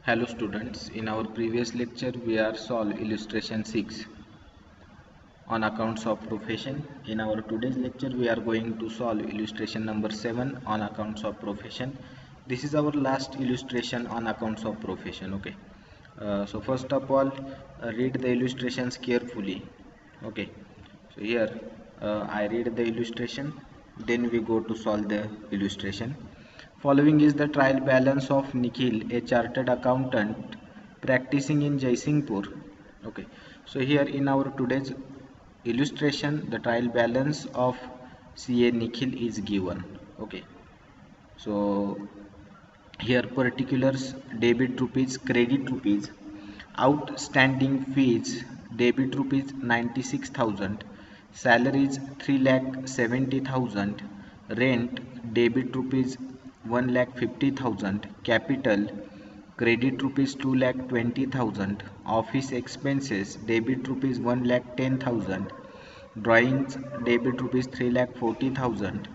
Hello students, in our previous lecture we are solve illustration 6 on accounts of profession. In our today's lecture we are going to solve illustration number 7 on accounts of profession. This is our last illustration on accounts of profession. Okay. So first of all, read the illustrations carefully. Okay. So here I read the illustration, then we go to solve the illustration. Following is the trial balance of Nikhil, a chartered accountant practicing in Jaisingpur. Okay, so here in our today's illustration, the trial balance of CA Nikhil is given. Okay, so here particulars: debit rupees, credit rupees, outstanding fees, debit rupees 96,000, salaries 3,70,000, rent debit rupees 1,50,000, capital credit rupees 2,20,000, office expenses debit rupees 1,10,000, drawings debit rupees 3,40,000,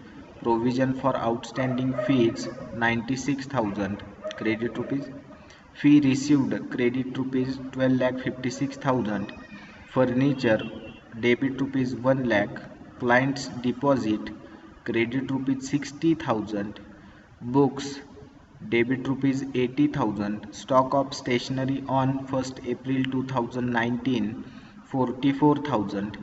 provision for outstanding fees 96,000, credit rupees, fee received credit rupees 12,56,000, furniture debit rupees 1 lakh, client's deposit credit rupees 60,000, books debit rupees 80,000, stock of stationery on 1st April 2019 44,000,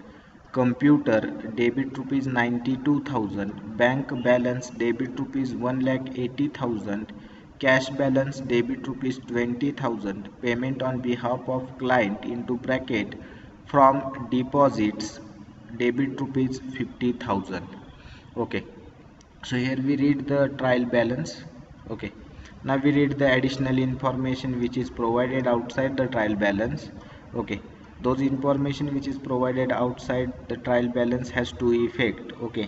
computer debit rupees 92,000, bank balance debit rupees 1,80,000, cash balance debit rupees 20,000, payment on behalf of client into bracket from deposits debit rupees 50,000. Okay, so here we read the trial balance. Okay, now we read the additional information which is provided outside the trial balance. Okay, those information which is provided outside the trial balance has two effect. Okay,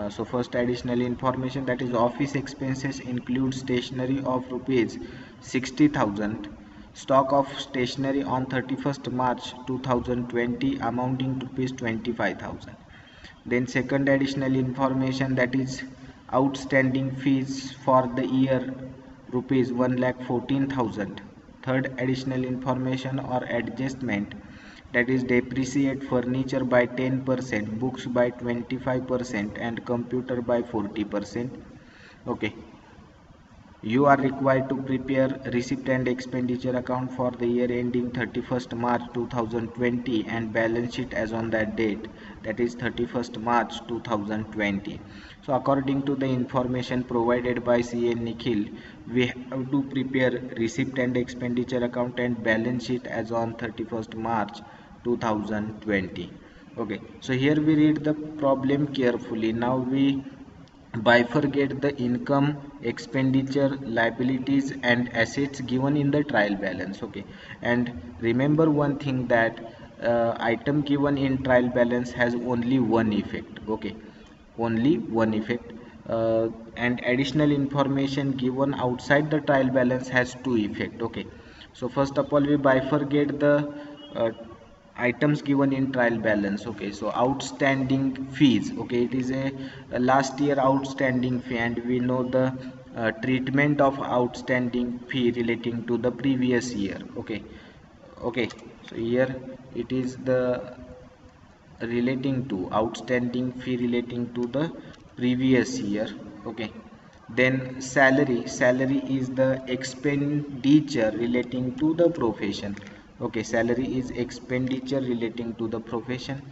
so first additional information, that is office expenses include stationery of rupees 60,000, stock of stationery on 31st March 2020 amounting to rupees 25,000. Then second additional information, that is outstanding fees for the year rupees 1,14,000. Third additional information or adjustment, that is depreciate furniture by 10%, books by 25% and computer by 40%. Okay, you are required to prepare receipt and expenditure account for the year ending 31st March 2020 and balance sheet as on that date, that is 31st March 2020. So according to the information provided by CA Nikhil, we have to prepare receipt and expenditure account and balance sheet as on 31st March 2020. Okay, so here we read the problem carefully. Now we bifurcate the income, expenditure, liabilities and assets given in the trial balance. Okay, and remember one thing, that item given in trial balance has only one effect. Okay, only one effect, and additional information given outside the trial balance has two effect. Okay, so first of all we bifurcate the uh, items given in trial balance. Okay, so outstanding fees. Okay, it is a last year outstanding fee and we know the treatment of outstanding fee relating to the previous year. Okay, okay, so here it is the relating to outstanding fee relating to the previous year. Okay, then salary is the expenditure relating to the profession. Okay, salary is expenditure relating to the profession.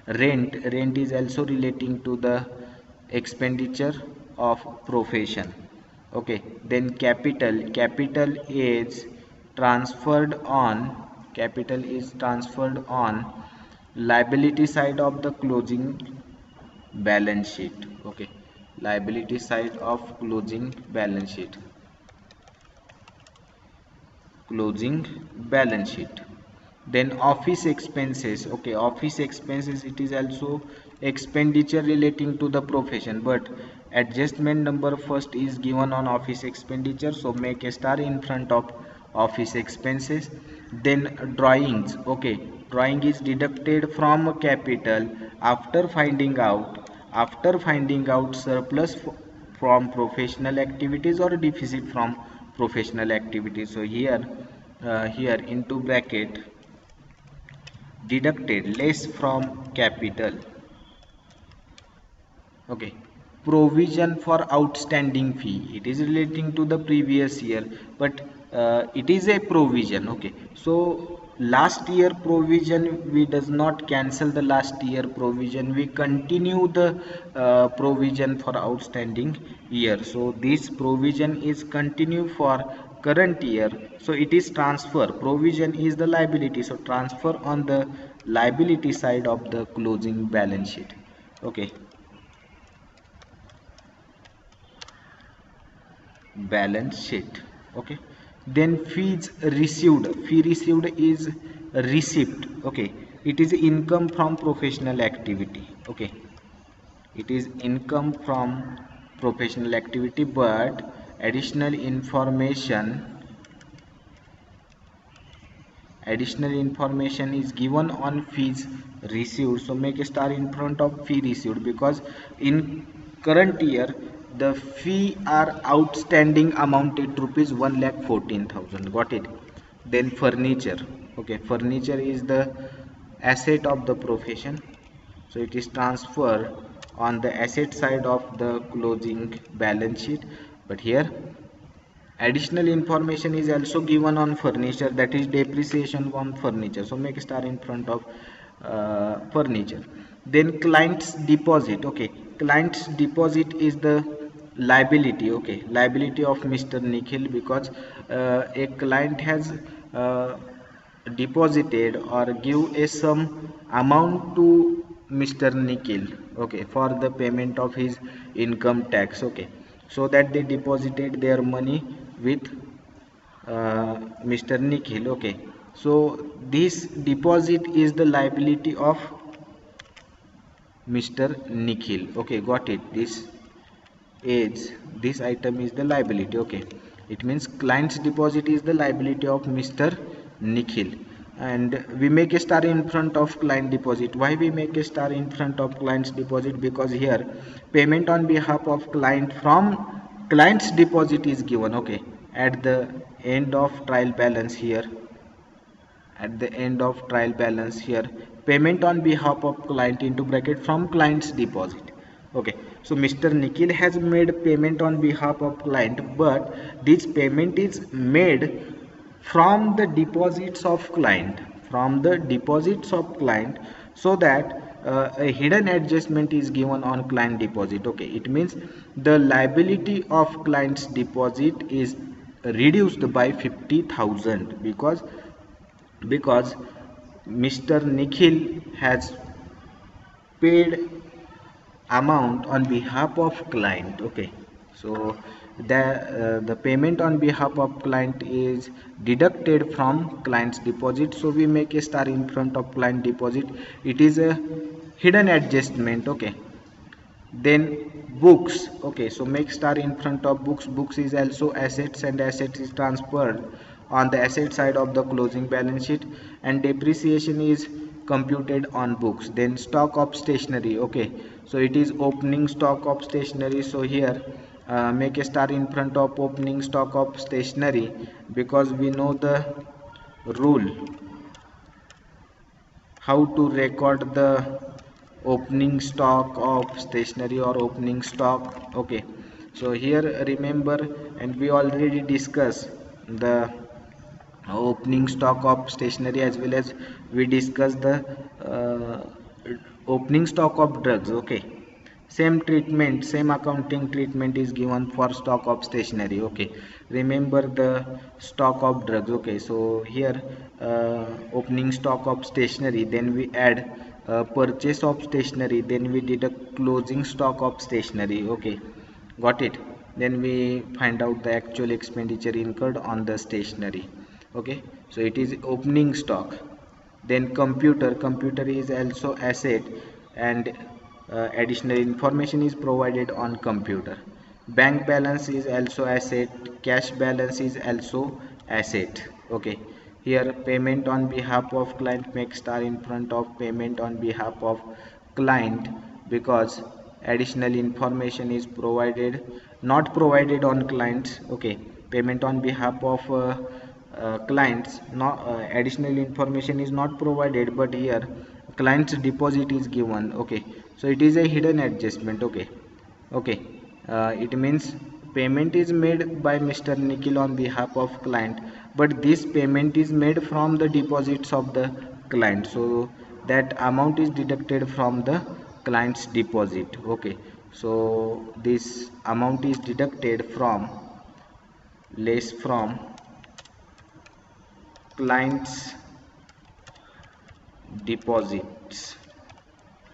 Rent is also relating to the expenditure of profession. Okay, then capital is transferred on capital is transferred on liability side of the closing balance sheet. Okay, liability side of closing balance sheet. Then office expenses. Okay, office expenses, it is also expenditure relating to the profession, but adjustment number first is given on office expenditure, so make a star in front of office expenses. Then drawings. Okay, drawing is deducted from capital after finding out surplus from professional activities or deficit from professional activity. So here into bracket deducted less from capital. Okay, provision for outstanding fee, it is relating to the previous year, but it is a provision. Okay, so last year provision, we does not cancel the last year provision, we continue the provision for outstanding year. So this provision is continue for current year, so it is transfer. Provision is the liability, so transfer on the liability side of the closing balance sheet. Okay, balance sheet. Okay, then fees received, fee received is receipt. Okay, it is income from professional activity. Okay, it is income from professional activity, but additional information is given on fees received. So make a star in front of fee received, because in current year the fee are outstanding amounted to rupees 1,14,000. Got it? Then furniture. Okay, furniture is the asset of the profession, so it is transferred on the asset side of the closing balance sheet. But here additional information is also given on furniture, that is depreciation on furniture. So make a star in front of furniture. Then client's deposit. Okay, client's deposit is the liability. Okay, liability of Mr. Nikhil, because a client has deposited or give a sum amount to Mr. Nikhil, okay, for the payment of his income tax. Okay, so that they deposited their money with Mr. Nikhil. Okay, so this deposit is the liability of Mr. Nikhil. Okay, got it? This item is the liability. Okay, it means client's deposit is the liability of Mr. Nikhil, and we make a star in front of client deposit. Why we make a star in front of client's deposit? Because here payment on behalf of client from client's deposit is given. Okay, at the end of trial balance here, at the end of trial balance here, payment on behalf of client into bracket from client's deposit. Okay, so Mr. Nikhil has made payment on behalf of client, but this payment is made from the deposits of client, from the deposits of client, so that a hidden adjustment is given on client deposit. Okay, it means the liability of client's deposit is reduced by 50,000, because Mr. Nikhil has paid amount on behalf of client. Okay, so the payment on behalf of client is deducted from client's deposit, so we make a star in front of client deposit. It is a hidden adjustment. Okay, then books. Okay, so make star in front of books. Books is also assets, and assets is transferred on the asset side of the closing balance sheet, and depreciation is computed on books. Then stock of stationery. Okay, so it is opening stock of stationery. So here make a star in front of opening stock of stationery, because we know the rule how to record the opening stock of stationery or opening stock. Okay, so here remember, and we already discussed the opening stock of stationery, as well as we discussed the uh, opening stock of drugs. Okay, same treatment, same accounting treatment is given for stock of stationery. Okay, remember the stock of drugs. Okay, so here opening stock of stationery, then we add purchase of stationery, then we deduct closing stock of stationery. Okay, got it? Then we find out the actual expenditure incurred on the stationery. Okay, so it is opening stock. Then computer is also asset, and additional information is provided on computer. Bank balance is also asset, cash balance is also asset. Okay, here payment on behalf of client, make star in front of payment on behalf of client, because additional information is provided, not provided on clients. Okay, payment on behalf of clients. Not additional information is not provided, but here client's deposit is given. Okay, so it is a hidden adjustment. Okay, okay, it means payment is made by Mr. Nikhil on behalf of client, but this payment is made from the deposits of the client, so that amount is deducted from the client's deposit. Okay, so this amount is deducted from less from client's deposits.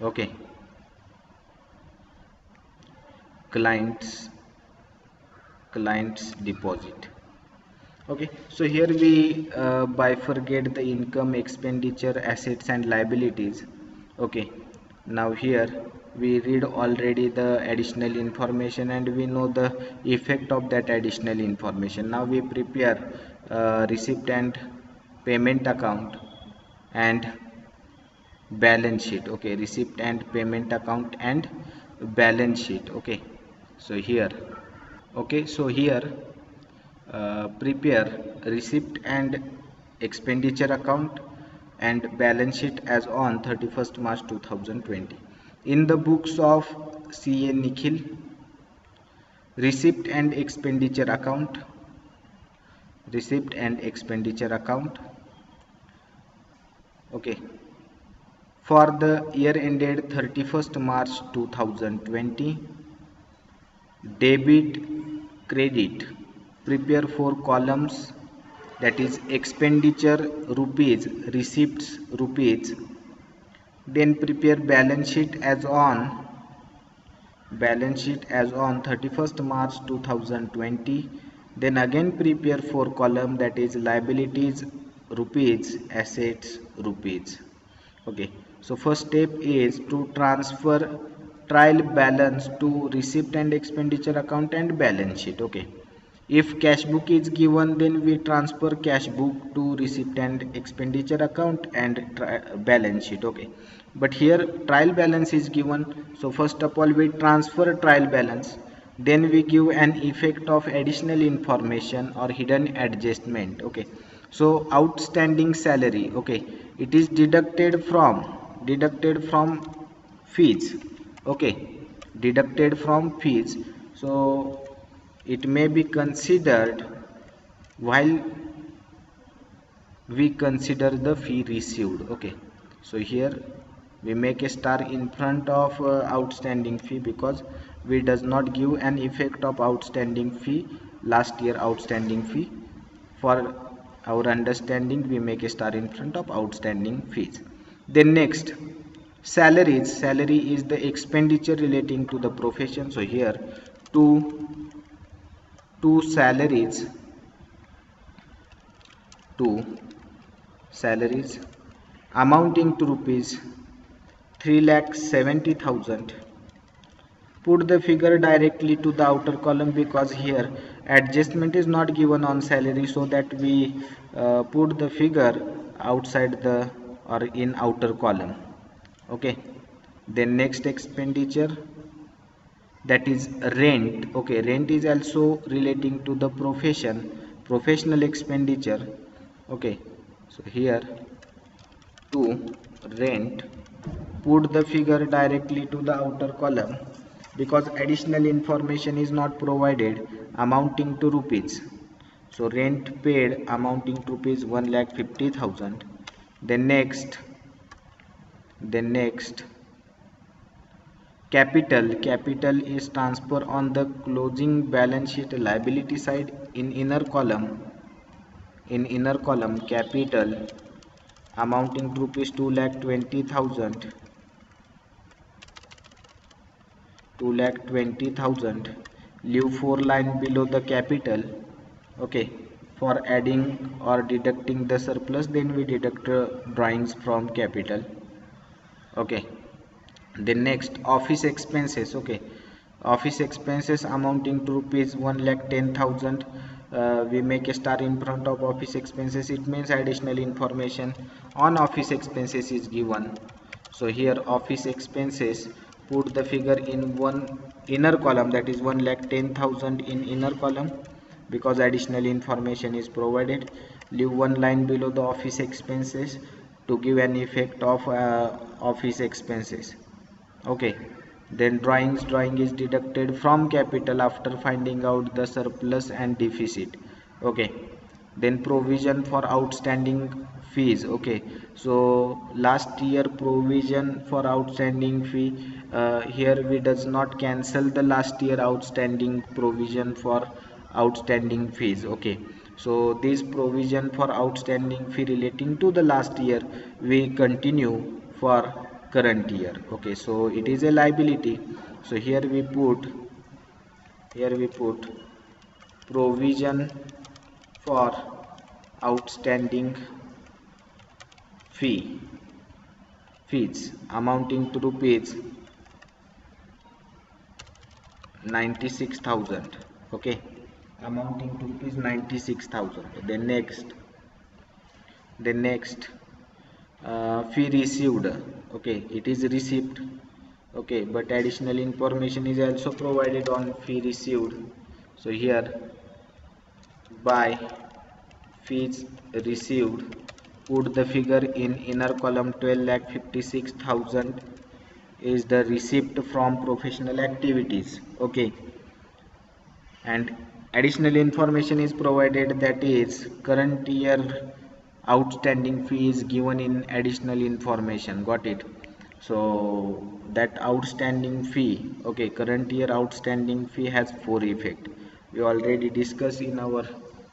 Okay, client's deposit. Okay, so here we bifurcate the income, expenditure, assets and liabilities. Okay, now here we read already the additional information and we know the effect of that additional information. Now we prepare receipt and payment account and balance sheet. Okay, receipt and payment account and balance sheet. Okay, so here, okay, so here prepare receipt and expenditure account and balance sheet as on 31st March 2020. In the books of CA Nikhil, receipt and expenditure account, receipt and expenditure account. Okay, for the year ended 31st March 2020, debit, credit, prepare 4 columns, that is expenditure rupees, receipts rupees. Then prepare balance sheet as on 31st March 2020. Then again prepare 4 column, that is liabilities rupees, assets rupees. Okay, so first step is to transfer trial balance to receipt and expenditure account and balance sheet. Okay, if cash book is given, then we transfer cash book to receipt and expenditure account and balance sheet. Okay, but here trial balance is given, so first of all we transfer trial balance, then we give an effect of additional information or hidden adjustment. Okay, so outstanding salary, okay, it is deducted from fees. Okay, deducted from fees, so it may be considered while we consider the fee received. Okay, so here we make a star in front of outstanding fee because we does not give an effect of outstanding fee, last year outstanding fee. For our understanding, we make a star in front of outstanding fees. Then next, salaries. Salary is the expenditure relating to the profession, so here two salaries amounting to rupees 3,70,000. Put the figure directly to the outer column because here adjustment is not given on salary, so that we put the figure outside the or in outer column. Okay, then next expenditure, that is rent. Okay, rent is also relating to the professional expenditure. Okay, so here to rent, put the figure directly to the outer column because additional information is not provided amounting to rupees. So rent paid amounting to rupees 1,50,000. Then next capital is transfer on the closing balance sheet liability side in inner column capital amounting to rupees 2,20,000 leave 4 line below the capital. Okay, for adding or deducting the surplus, then we deduct drawings from capital. Okay, then next office expenses. Okay, office expenses amounting to rupees 1,10,000. We make a star in front of office expenses, it means additional information on office expenses is given. So here office expenses, put the figure in one inner column, that is 1,10,000 in inner column. because additional information is provided. Leave one line below the office expenses to give an effect of office expenses. Okay, then drawing is deducted from capital after finding out the surplus and deficit. Okay, then provision for outstanding fees. Okay, so last year provision for outstanding fee, here we does not cancel the last year outstanding provision for outstanding fees. Okay, so this provision for outstanding fee relating to the last year we continue for current year. Okay, so it is a liability. So here we put provision for outstanding fee fees amounting to rupees 96,000. Okay, amounting to rupees 96,000. Then next fee received. Okay, it is received. Okay, but additional information is also provided on fee received. So here, by fees received, put the figure in inner column. 12,56,000 is the receipt from professional activities. Okay, and additional information is provided, that is current year outstanding fee is given in additional information. Got it? So that outstanding fee, okay, current year outstanding fee has four effect. We already discussed in our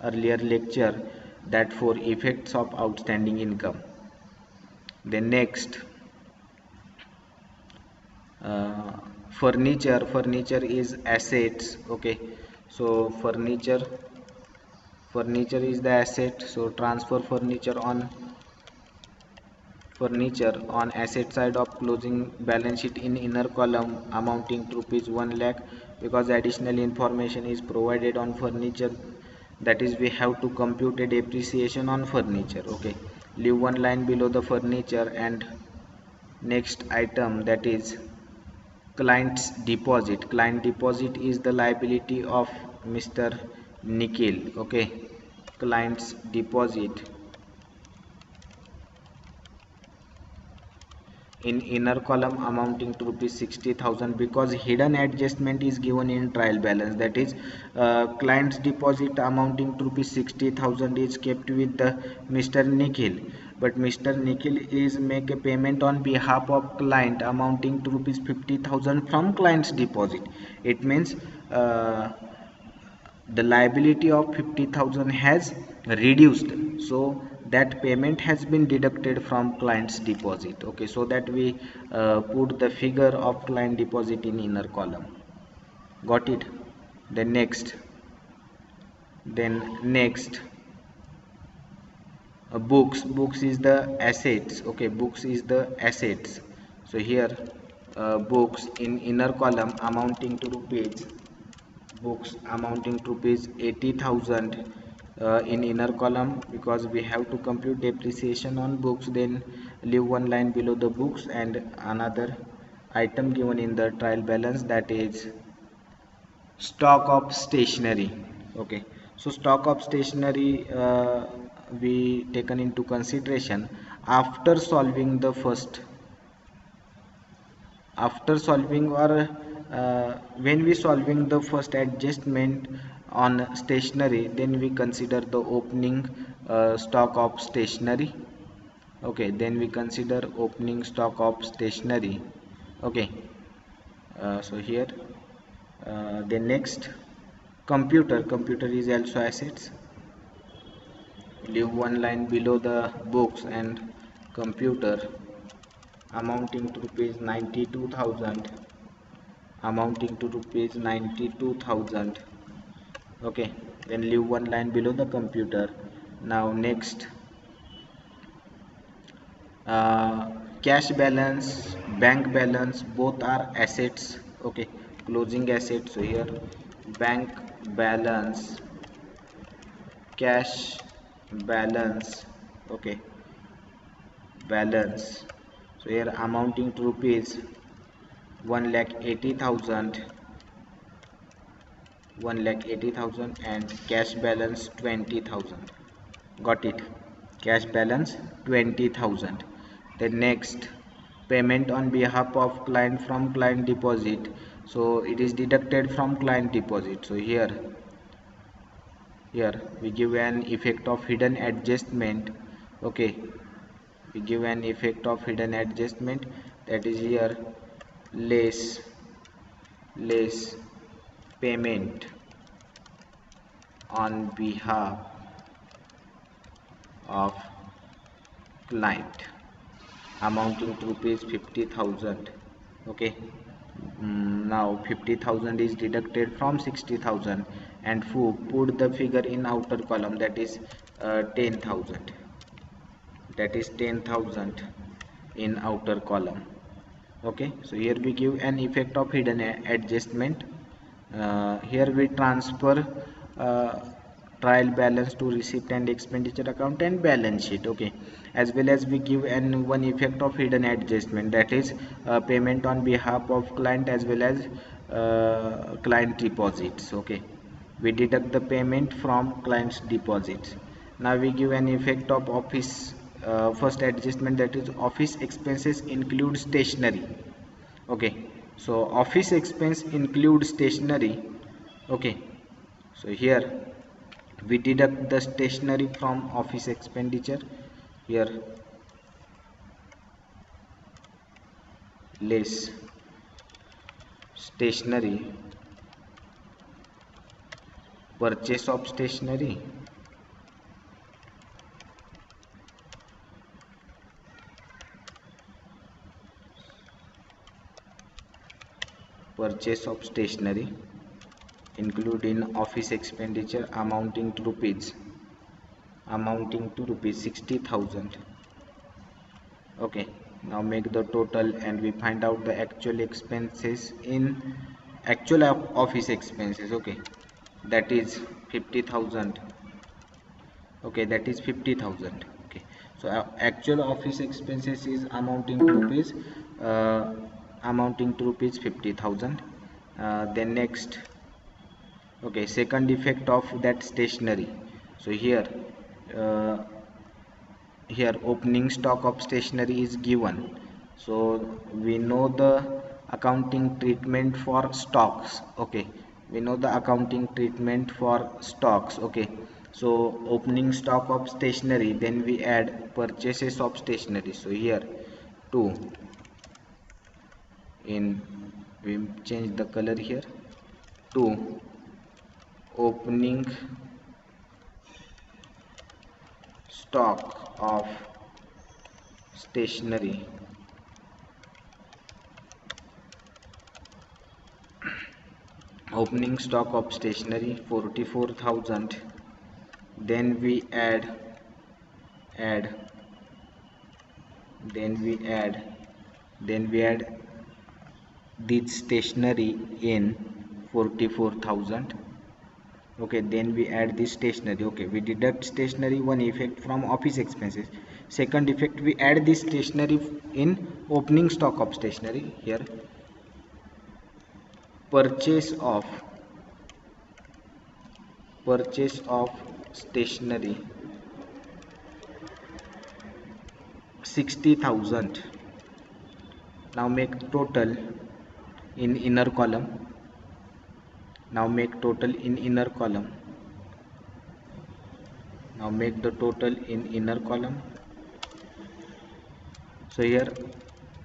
earlier lecture that four effects of outstanding income. Then next, uh, furniture is assets. Okay, so furniture is the asset. So transfer furniture on asset side of closing balance sheet in inner column amounting to rupees 1 lakh, because additional information is provided on furniture, that is we have to compute a depreciation on furniture. Okay, leave one line below the furniture. And next item, that is client deposit is the liability of Mr. Nikhil. Okay, client's deposit in inner column amounting to rupees 60,000, because hidden adjustment is given in trial balance, that is client's deposit amounting to rupees 60,000 is kept with the Mr. Nikhil, but Mr. Nikhil is make a payment on behalf of client amounting to rupees 50,000 from client's deposit. It means the liability of 50,000 has reduced, so that payment has been deducted from client's deposit. Okay, so that we put the figure of client deposit in inner column. Got it? Then next, books is the assets. Okay, books is the assets. So here, books in inner column amounting to rupees 80,000 in inner column, because we have to compute depreciation on books. Then leave one line below the books and another item given in the trial balance, that is stock of stationery. Okay, so stock of stationery we taken into consideration after solving the first after solving or when we solving the first adjustment on stationery, then we consider the opening stock of stationery. Okay, then we consider opening stock of stationery. Okay, so here, then next, computer is also assets. Leave one line below the books and computer amounting to rupees 92,000, amounting to rupees 92,000. Okay, then leave one line below the computer. Now next, uh, cash balance, bank balance, both are assets. Okay, closing assets. So here, bank balance, cash balance. Okay, balance. So here amounting to rupees 1,80,000. 1,80,000 and cash balance 20,000. Got it? Cash balance 20,000. The next, payment on behalf of client from client deposit. So it is deducted from client deposit. So here we give an effect of hidden adjustment. Okay, we give an effect of hidden adjustment, that is here less payment on behalf of client amounting to rupees 50,000. Okay, now 50,000 is deducted from 60,000 and put the figure in outer column, that is 10,000, that is 10,000 in outer column. Okay, so here we give an effect of hidden adjustment. Here we transfer uh, trial balance to receipt and expenditure account and balance sheet. Okay, as well as we give an one effect of hidden adjustment, that is payment on behalf of client as well as client deposits. Okay, we deduct the payment from client's deposits. Now we give an effect of office first adjustment, that is office expenses include stationery. Okay, so office expense include stationery. Okay, so here we deduct the stationery from office expenditure. Here less stationery, purchase of stationery, purchase of stationery include in office expenditure amounting to rupees 60,000. Okay, now make the total and we find out the actual expenses in actual office expenses. Okay, that is 50,000. Okay, that is 50,000. Okay, so actual office expenses is amounting to rupees 50,000. Then next, okay, second effect of that stationery. So uh, here opening stock of stationery is given, so we know the accounting treatment for stocks. Okay, we know the accounting treatment for stocks. Okay, so opening stock of stationery, then we add purchases of stationery. So here 2 in, we change the color here, 2 opening stock of stationery, opening stock of stationery 44,000. Then we add then we add this stationery in 44,000. Okay, then we add this stationery. Okay, we deduct stationery, one effect from office expenses. Second effect, we add this stationery in opening stock of stationery. Here purchase of stationery 60,000. Now make total in inner column. Now make total in inner column. Now make the total in inner column. So here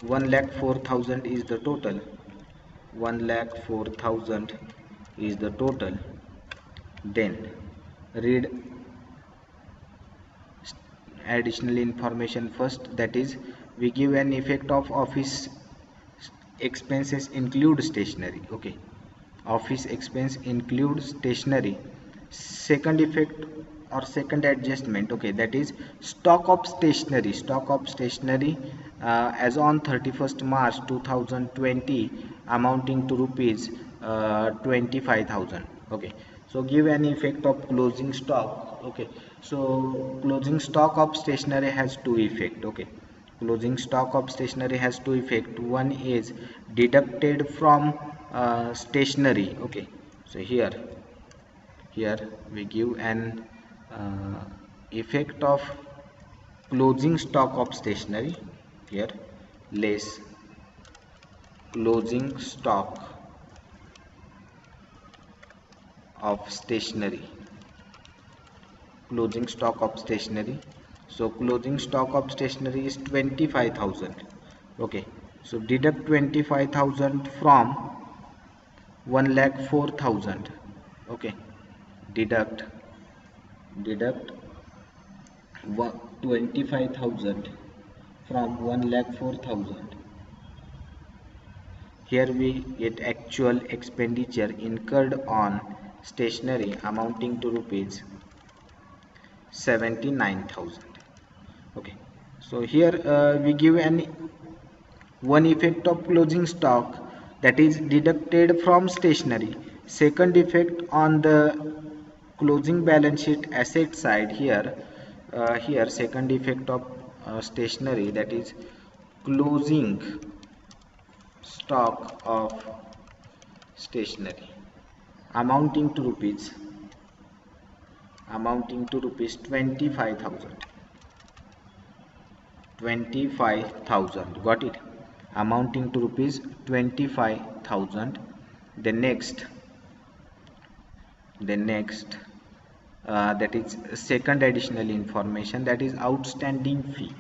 1,04,000 is the total. 1,04,000 is the total. Then read additional information first, that is we give an effect of office expenses include stationery. Okay, office expense include stationery. Second effect or second adjustment, okay, that is stock of stationery as on 31st March 2020 amounting to rupees 25,000. Okay, so give an effect of closing stock. Okay, so closing stock of stationery has two effect. Okay, closing stock of stationery has two effect. One is deducted from stationery. Okay, so here here we give an effect of closing stock of stationery, here less closing stock of stationery, closing stock of stationery. So closing stock of stationery is 25,000. Okay, so deduct 25,000 from 1,04,000. Okay, deduct 25,000 from 1,04,000. Here we get actual expenditure incurred on stationery amounting to rupees 79,000. Okay, so here we give one effect of closing stock, that is deducted from stationery. Second effect on the closing balance sheet asset side, here second effect of stationery, that is closing stock of stationery amounting to rupees 25,000. 25,000, got it, amounting to rupees 25,000. The next that is second additional information, that is outstanding fee.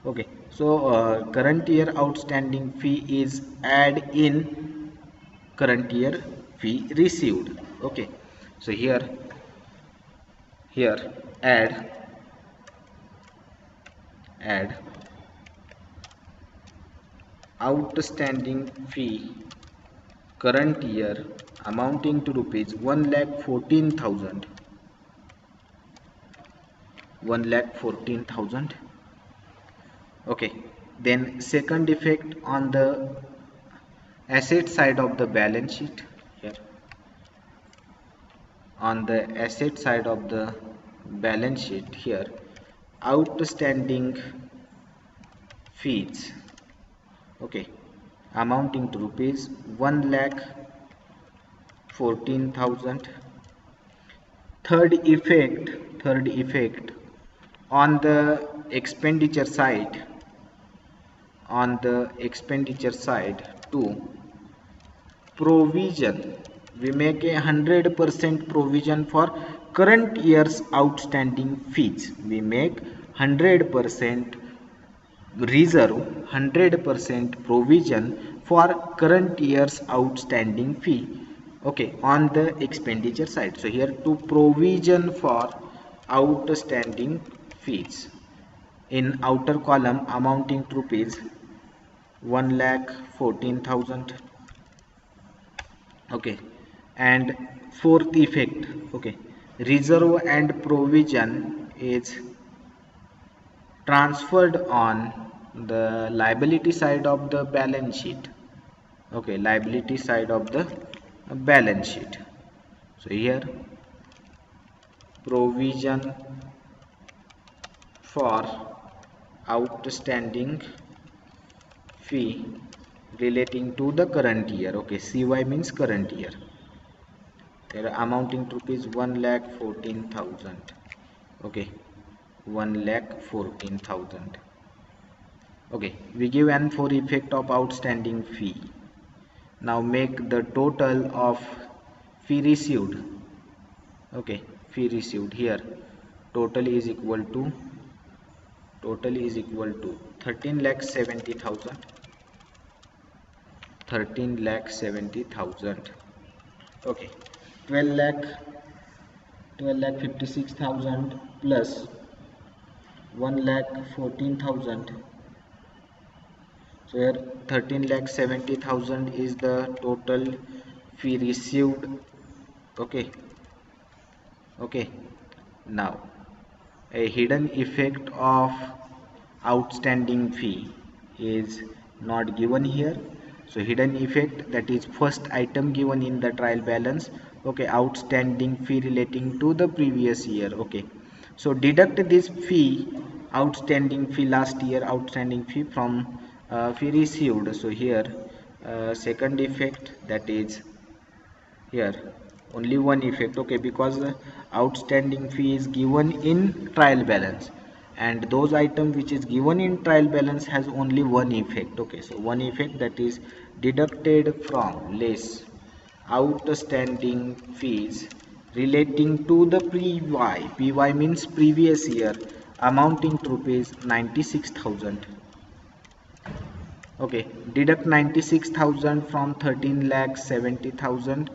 Okay, so current year outstanding fee is add in current year fee received. Okay, so here add outstanding fee current year amounting to rupees 1,14,000. 1,14,000. Okay, then second effect on the asset side of the balance sheet, here on the asset side of the balance sheet, here outstanding fees, okay, amounting to rupees 1,14,000. Third effect on the expenditure side, to provision, we make 100% provision for current year's outstanding fees. We make 100% reserve, 100% provision for current year's outstanding fee, okay, on the expenditure side. So here to provision for outstanding fees in outer column amounting to rupees 1,14,000. okay, and fourth effect, okay, reserve and provision is transferred on the liability side of the balance sheet. Okay, liability side of the balance sheet. So here provision for outstanding fee relating to the current year. Okay, CY means current year. They are amounting to rupees 1,14,000. Okay, 1,14,000. Okay, we give an for effect of outstanding fee. Now make the total of fee received. Okay, fee received, here total is equal to 13,70,000. 13,70,000. Okay, 12,56,000 plus 1,14,000. So here 13,70,000 is the total fee received. Okay, now a hidden effect of outstanding fee is not given here. So hidden effect, that is first item given in the trial balance. Okay, outstanding fee relating to the previous year. Okay, so deduct this fee, outstanding fee last year, outstanding fee from fee received. So here second effect, that is here only one effect, okay, because outstanding fee is given in trial balance, and those item which is given in trial balance has only one effect, okay. So one effect, that is deducted from less outstanding fees relating to the PY means previous year, amounting to rupees 96,000. Okay, deduct 96,000 from 13 lakh 70,000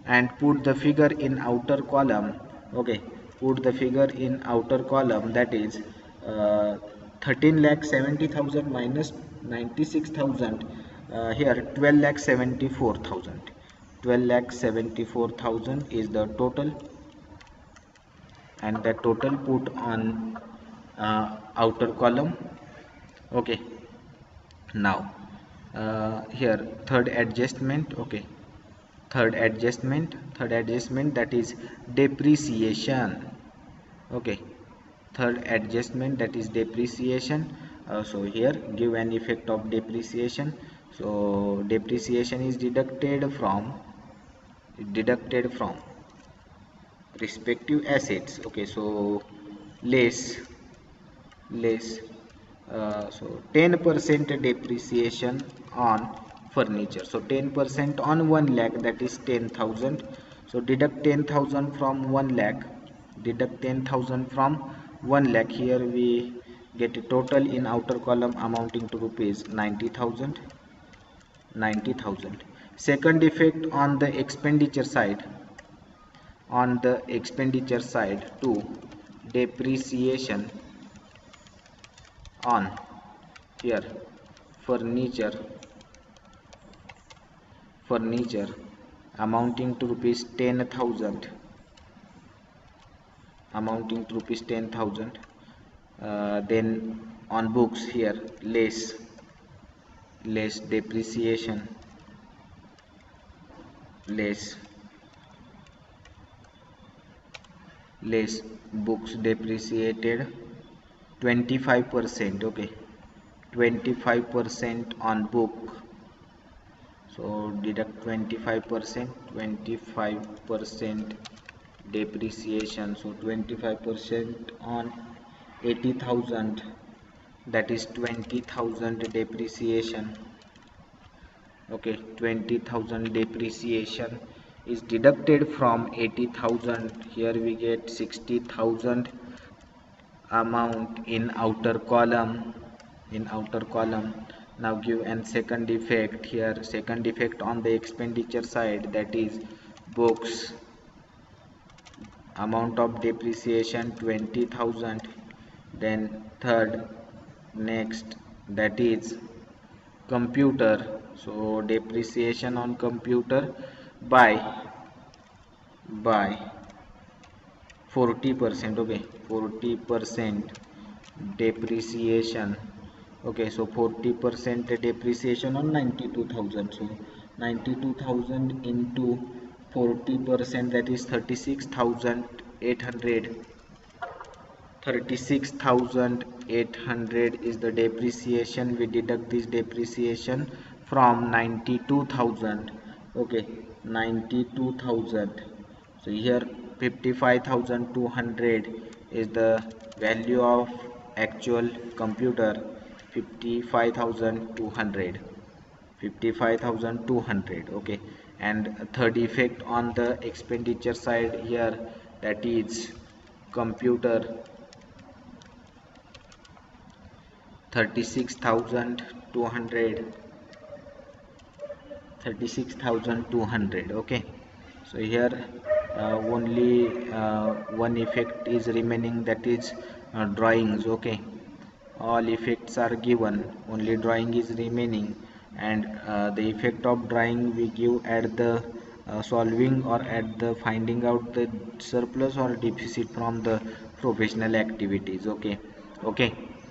and put the figure in outer column. Okay, put the figure in outer column, that is 13 lakh 70,000 minus 96,000, here 12 lakh 74,000. 12 lakh 74,000 is the total, and the total put on outer column. Okay, now here third adjustment, okay, third adjustment, that is depreciation. Okay, third adjustment, that is depreciation. So here give an effect of depreciation. So depreciation is deducted from respective assets. Okay, so less so 10% depreciation on furniture, so 10% on 1 lakh, that is 10,000. So deduct 10,000 from 1 lakh, deduct 10,000 from 1 lakh, here we get a total in outer column amounting to rupees 90,000. Second effect on the expenditure side, to depreciation on here furniture amounting to rupees 10,000, then on books here less depreciation, less books depreciated 25%. Okay, 25% on book, so deduct 25% depreciation, so 25% on 80,000, that is 20,000 depreciation. Okay, 20,000 depreciation is deducted from 80,000, here we get 60,000 amount in outer column. Now give an second effect here, second effect on the expenditure side, that is books amount of depreciation 20,000. Then third next, that is computer, so depreciation on computer by 40%. Okay, 40% depreciation. Okay, so 40% depreciation on 92,000, so 92,000 into 40%, that is 36,800. 36,800 is the depreciation. We deduct this depreciation from 92,000. Okay, 92,000. So here 55,200 is the value of actual computer. 55,200. 55,200. Okay, and third effect on the expenditure side here, that is computer 36,200. 36,200. Okay, so here only one effect is remaining, that is drawings. Okay, all effects are given, only drawing is remaining, and the effect of drawing we give at the solving or at the finding out the surplus or deficit from the professional activities. Okay,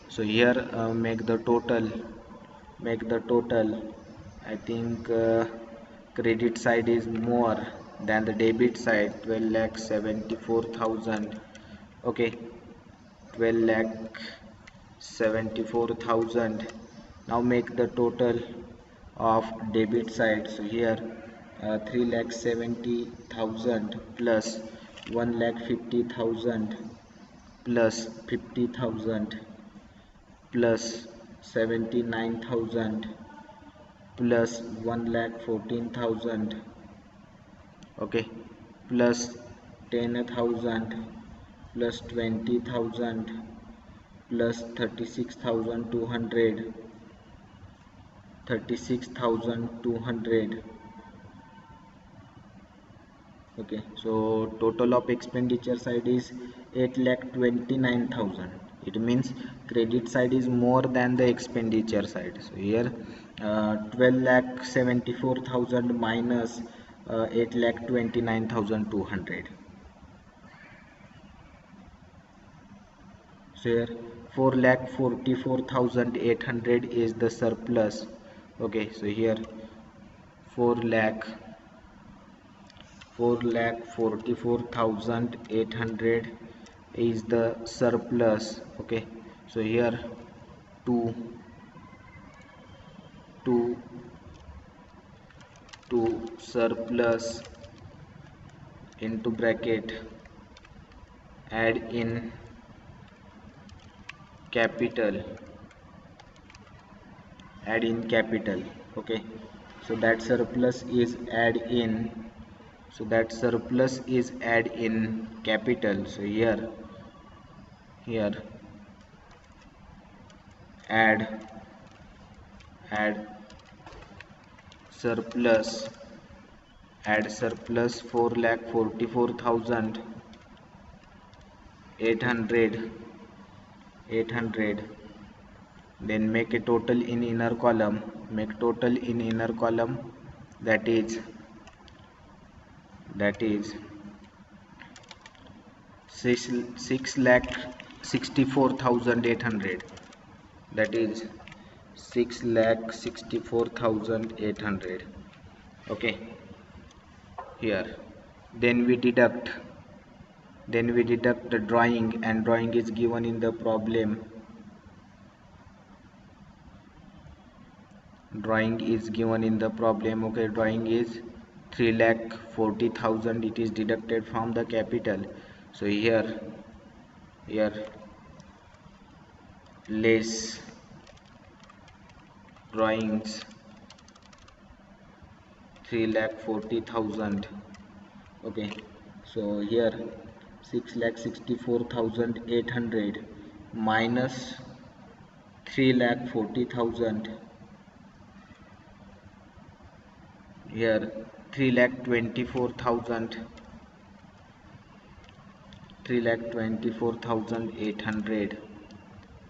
so here make the total. I think credit side is more than the debit side, 12 lakh 74,000. Okay, 12 lakh 74,000. Now make the total of debit side, so here 3,70,000 plus 1,50,000 plus 50,000 plus 79,000 plus 1,14,000, okay, plus 10,000 plus 20,000 plus 36,200, 36,200. Okay, so total of expenditure side is 8,29,000. It means credit side is more than the expenditure side. So here 12,74,000 minus 8,29,200. So here 4,44,800 is the surplus. Okay, so here 4,44,800 is the surplus. Okay, so here 2 2 2 surplus into bracket, add in capital, okay, so that surplus is add in, capital. So here add surplus, 4,44,800, then make a total in inner column, that is 6,64,800, that is 6,64,800. okay, here then we deduct the drawing, and drawing is given in the problem. Okay, drawing is 3,40,000. it is deducted from the capital. So here less drawings 3,40,000. okay, so here 6,64,800 minus 3,40,000, here 3,24,800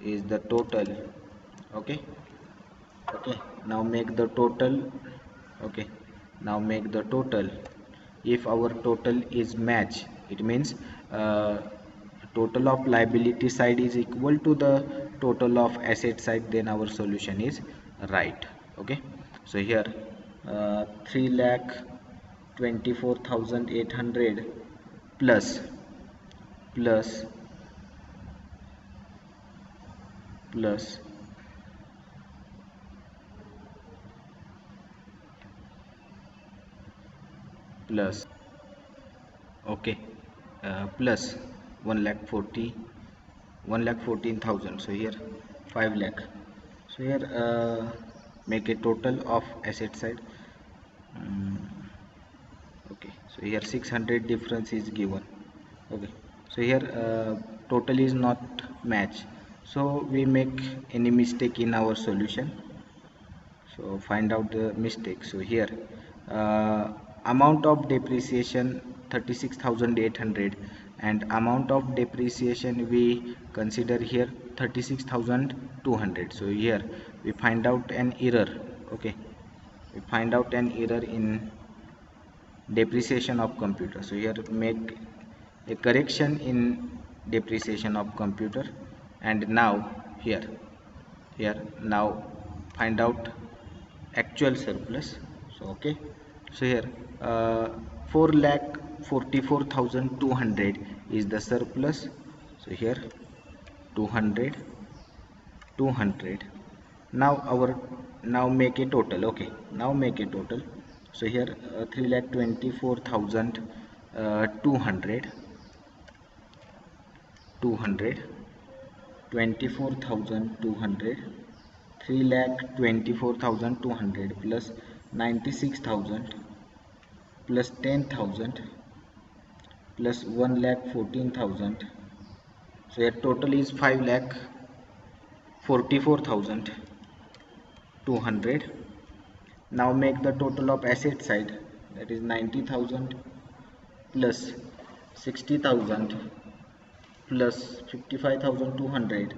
is the total. okay, now make the total. If our total is match, it means total of liability side is equal to the total of asset side, then our solution is right. okay, so here 3,24,800 plus plus plus plus okay, plus 1,14,000. so here 5 lakh. So here make a total of asset side. Okay, so here 600 difference is given. Okay, so here total is not match, so we make any mistake in our solution. So find out the mistake. So here amount of depreciation 36,800, and amount of depreciation we consider here 36,200. so here we find out an error. Okay, we find out an error in depreciation of computer. So here make a correction in depreciation of computer, and now here now find out actual surplus. So okay, so here 4,44,200 is the surplus. So here 200. Now make a total. Okay, now make a total. So here 3,24,200 24,200 3,24,200 plus 96,000 plus 10,000 plus 1,14,000. So your total is 5,44,200. Now make the total of asset side, that is 90,000 plus 60,000 plus 55,200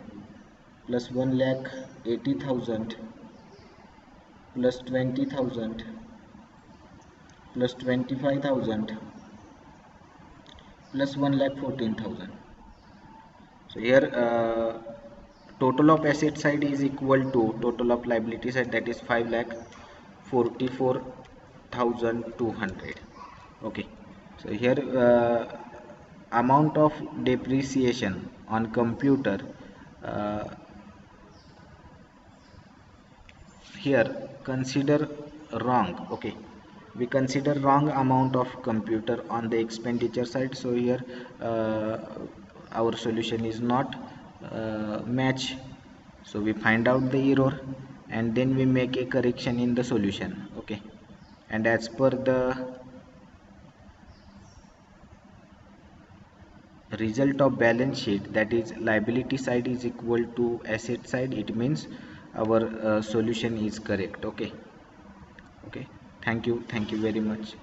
plus 1,80,000 plus 20,000 plus 25,000 plus 1,14,000. So here total of asset side is equal to total of liability side, that is 5,44,200. Okay, so here amount of depreciation on computer, uh, here consider wrong. Okay, we consider wrong amount of computer on the expenditure side. So here our solution is not match. So we find out the error and then we make a correction in the solution. Okay, and as per the result of balance sheet, that is liability side is equal to asset side, it means our solution is correct. Okay. Okay, thank you very much.